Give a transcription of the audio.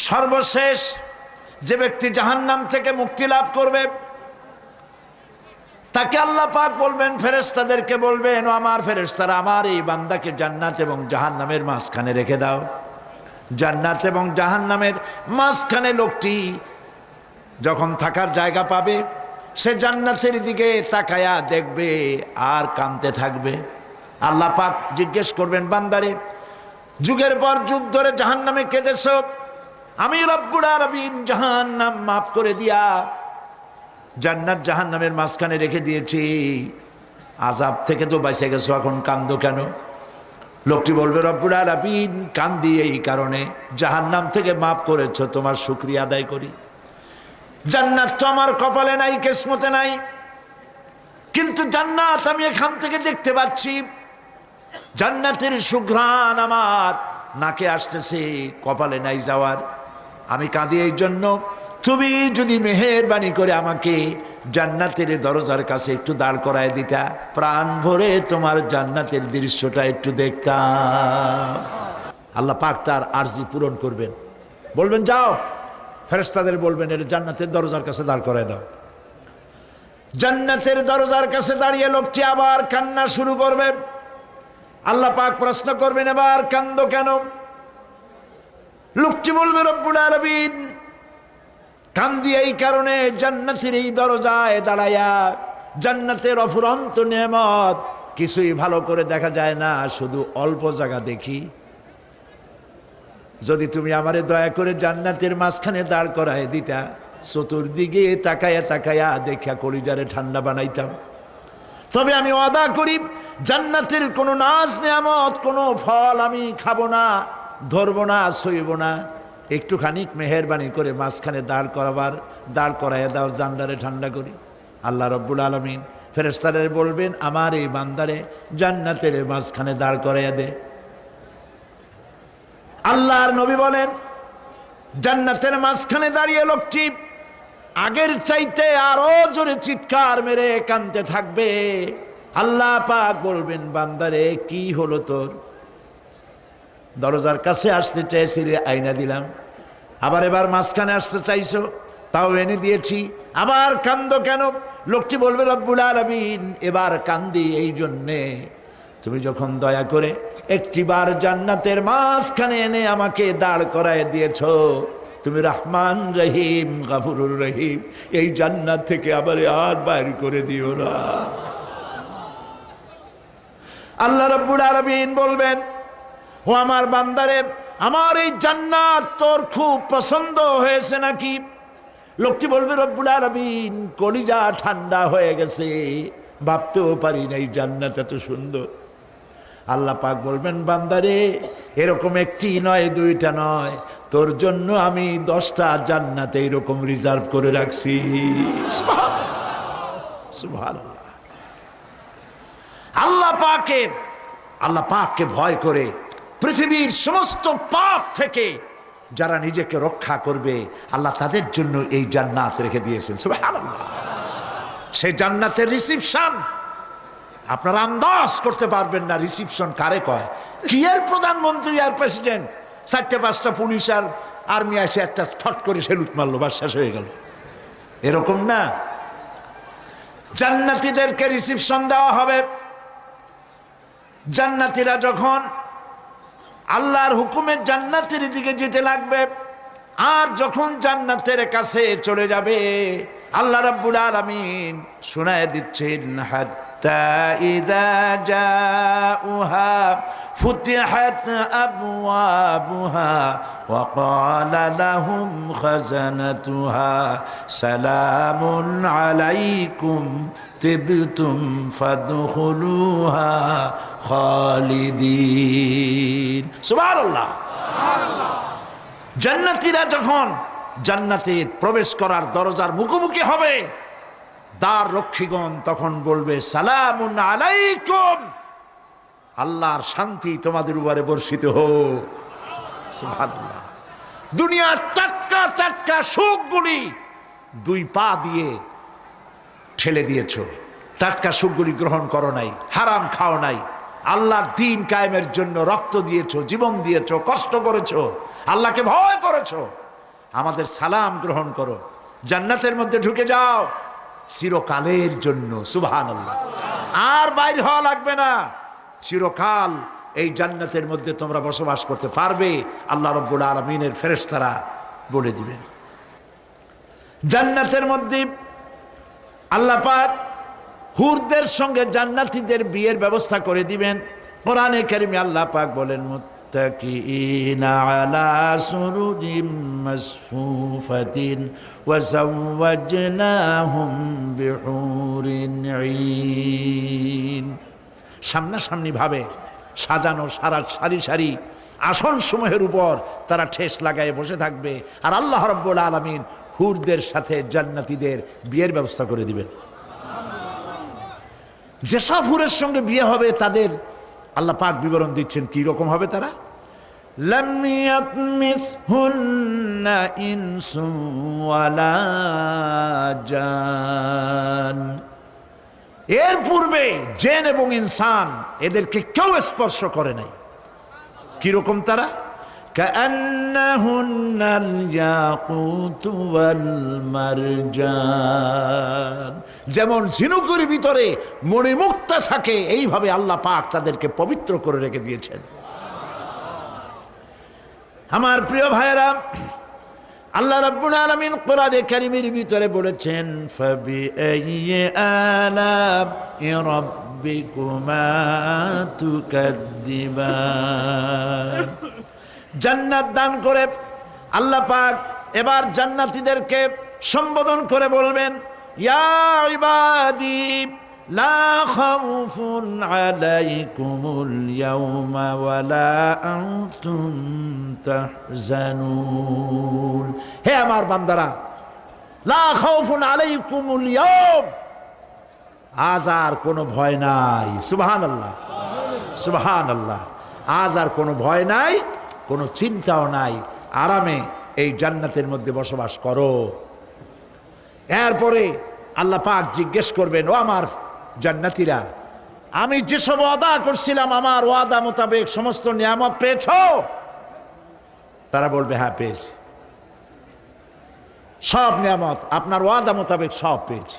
সর্বশেষ যে ব্যক্তি জাহান্নাম থেকে মুক্তি লাভ করবে তাকে আল্লাহ পাক বলবেন, ফেরেশতাদেরকে বলবেন, ও আমার ফেরেশতারা, আমার এই বান্দাকে জান্নাত এবং জাহান্নামের মাঝখানে রেখে দাও। জান্নাত এবং জাহান্নামের মাঝখানে লোকটি যখন থাকার জায়গা পাবে, সে জান্নাতের দিকে তাকায়া দেখবে আর কাঁদতে থাকবে। আল্লাহ পাক জিজ্ঞেস করবেন, বান্দারে, যুগের পর যুগ ধরে জাহান্নামে কেঁদেছ, আমি রব্বুল আলামিন জাহান্নাম মাফ করে দিয়া জান্নাত জাহান্নামের মাঝখানে রেখে দিয়েছি, আযাব থেকে তো বেঁচে গেছো, এখন কান্দো কেন? লোকটি বলবে, রব্বুল আলামিন কান্দি এই কারণে, জাহান্নাম থেকে মাফ করেছো, তোমার শুকরিয়া আদায় করি। জান্নাত তো আমার কপালে নাই, কিসমতে নাই, কিন্তু জান্নাত আমি এখান থেকে দেখতে পাচ্ছি, জান্নাতের সুঘ্রাণ আমার নাকে আসতেছে, কপালে নাই যাওয়ার। আমি কাঁদি এই জন্য, তুমি যদি মেহেরবানি করে আমাকে জান্নাতের দরজার কাছে একটু দাঁড় করায় দিতা, প্রাণ ভরে তোমার জান্নাতের দৃশ্যটা একটু দেখতাম। আল্লাহ পাক তার আরজি পূরণ করবেন, বলবেন, যাও, ফেরেশতাদের বলবেন, এর জান্নাতের দরজার কাছে দাঁড় করায় দাও। জান্নাতের দরজার কাছে দাঁড়িয়ে লোকটি আবার কান্না শুরু করবে। আল্লাহ পাক প্রশ্ন করবেন, এবার কান্দো কেন? লোকটি বলবে, রব্বুল আলামিন কান্দি এই কারণে, জান্নাতের এই দরজায় দাঁড়ায়া জান্নাতের অফুরন্ত নেয়ামত কিছুই ভালো করে দেখা যায় না, শুধু অল্প জায়গা দেখি। যদি তুমি আমারে দয়া করে জান্নাতের মাঝখানে দাঁড় করায় দিতা, চতুর্দিকে তাকায়া তাকায়া দেখা কলিজারে ঠান্ডা বানাইতাম। তবে আমি ওয়াদা করি, জান্নাতের কোনো নাজ নেয়ামত, কোনো ফল আমি খাবো না, ধরবো না, সইব না। একটুখানি মেহেরবানি করে মাঝখানে দাঁড় করাইয়া দাও, জান্নারে ঠান্ডা করি। আল্লাহ রব্বুল আলামিন ফেরেশতাদের বলবেন, আমার এই বান্দারে জান্নাতের মাঝখানে দাঁড় করাইয়া দে। আল্লাহর নবী বলেন, জান্নাতের মাঝখানে দাঁড়িয়ে লোকটি আগের চাইতে আরো জোরে চিৎকার মেরে কাঁদতে থাকবে। আল্লাহ পাক বলবেন, বান্দারে কি হলো তোর? দরজার কাছে আসতে চাইছিলে, আইনা দিলাম। আবার এবার মাঝখানে আসতে চাইছো, তাও এনে দিয়েছি, আবার কান্দো কেন? লোকটি বলবে, রব্বুল আলামিন এবার কান্দি এই জন্যে, তুমি যখন দয়া করে একটিবার জান্নাতের মাঝখানে এনে আমাকে দাঁড় করায় দিয়েছ, তুমি রহমান রহিম গফুরুর রহিম, এই জান্নাত থেকে আবার আর বাইর করে দিও না। আল্লাহ রাব্বুল আলামিন বলবেন, ও আমার বান্দারে, আমার এই জান্নাত তোর খুব পছন্দ হয়েছে নাকি? লোকটি বলবে, রব্বুল আলামিন কলিজা ঠান্ডা হয়ে গেছে, ভাবতেও পারি না এই জান্নাত এত সুন্দর। আল্লাহ পাক বলবেন, বান্দারে, এরকম একটি নয়, দুইটা নয়, তোর জন্য আমি 10টা জান্নাত এইরকম রিজার্ভ করে রাখছি। সুবহানাল্লাহ। আল্লাহ পাককে ভয় করে পৃথিবীর সমস্ত পাপ থেকে যারা নিজেকে রক্ষা করবে, আল্লাহ তাদের জন্য এই জান্নাত রেখে দিয়েছেন। সুবহানাল্লাহ। সেই জান্নাতের রিসিপশন আপনারা আন্দাজ করতে পারবেন না, রিসিপশন কারে কয়। কি এর প্রধানমন্ত্রী আর প্রেসিডেন্ট, 4-5টা পুলিশ আর আর্মি আসে একটা ফট করে সেলুট মারলো, বা শেষ হয়ে গেল, এরকম না। জান্নাতীদেরকে রিসিপশন দেওয়া হবে। জান্নাতীরা যখন আল্লাহর হুকুমে জান্নাতের দিকে যেতে লাগবে, আর যখন জান্নাতের কাছে চলে যাবে, আল্লাহ রাব্বুল আলামিন শোনায় দিচ্ছেন, হাত্তা ইযা জাউহা ফুতিহাত আবওয়াবুহা ওয়া ক্বালা লাহুম খাজানাতুহা সালামুন আলাইকুম তিবতুম ফাদখুলুহা খালিদিন। সুবহানাল্লাহ। জান্নাতীরা যখন জান্নাতে প্রবেশ করার দরজার মুখোমুখি হবে, দ্বার রক্ষীগণ তখন বলবে, সালামুন আলাইকুম, আল্লাহর শান্তি তোমাদের উপরে বর্ষিত হোক। সুবহানাল্লাহ। দুনিয়ার টাটকা টাটকা সুখগুলি 2 পা দিয়ে ঠেলে দিয়েছ, টাটকা সুখগুলি গ্রহণ করো নাই, হারাম খাও নাই, আল্লাহর দ্বীন কায়েমের জন্য রক্ত দিয়েছো, জীবন দিয়েছো, কষ্ট করেছো, আল্লাহকে ভয় করেছো। আমাদের সালাম গ্রহণ করো, জান্নাতের মধ্যে ঢুকে যাও চিরকালের জন্য। সুবহানাল্লাহ। আর বাইর হওয়া লাগবে না, চিরকাল এই জান্নাতের মধ্যে তোমরা বসবাস করতে পারবে। আল্লাহ রাব্বুল আলামিনের ফেরেশতারা বলে দিবেন। জান্নাতের মধ্যে আল্লাহ পাক হুরদের সঙ্গে জান্নাতীদের বিয়ের ব্যবস্থা করে দিবেন। কোরআনে কারিমে আল্লাহ পাক বলেন, মুত্তাকিইনা আলা সুরুজিম মাসফুফাতিন ওয়া যাওয়াজনাহুম বিহুরিন ঈন। সামনাসামনি ভাবে সাজানো সারি সারি আসন সমূহের উপর তারা ঠেস লাগায় বসে থাকবে, আর আল্লাহ রাব্বুল আলামিন হুরদের সাথে জান্নাতীদের বিয়ের ব্যবস্থা করে দিবেন। যেসব হুরের সঙ্গে বিয়ে হবে তাদের আল্লাহ পাক বিবরণ দিচ্ছেন কি রকম হবে তারা। লাম ইয়াতমিসহুন্না ইনসুন ওয়ালা জান। এর পূর্বে জিন এবং ইনসান এদেরকে কেউ স্পর্শ করে নাই। কি রকম তারা? কাআন্নাহুন্নাল ইয়াকুতু ওয়াল মারজান। যেমন ঝিনুকের ভিতরে মণিমুক্তা থাকে, এইভাবে আল্লাহ পাক তাদেরকে পবিত্র করে রেখে দিয়েছেন। আমার প্রিয় ভাইরা, আল্লাহ রাব্বুল আলামিন কোরআনে কারীমের ভিতরে বলেছেন, ফাবিআইয়ি আলা'i রাব্বিকুমা তুকাযযিবান। জান্নাত দান করে আল্লাহ পাক এবার জান্নাতীদেরকে সম্বোধন করে বলবেন, ইয়া ইবাদি লা খাউফুন আলাইকুমুল ইয়াওমা ওয়ালা আনতুম তাহজানুন। হে আমার বান্দারা, লা খাউফুন আলাইকুমুল ইয়াওম, আজ আর কোনো ভয় নাই। সুবহানাল্লাহ, সুবহানাল্লাহ। আজ আর কোনো ভয় নাই, কোনো চিন্তাও নাই, আরামে এই জান্নাতের মধ্যে বসবাস করো। এরপরে আল্লাহ পাক জিজ্ঞেস করবেন, ও আমার জান্নাতীরা, আমি যেসব ওয়াদা করছিলাম আমার ওয়াদা মোতাবেক সমস্ত নিয়ামত পেয়েছো? তারা বলবে, হ্যাঁ পেয়েছি, সব নিয়ামত আপনার ওয়াদা মোতাবেক সব পেয়েছি।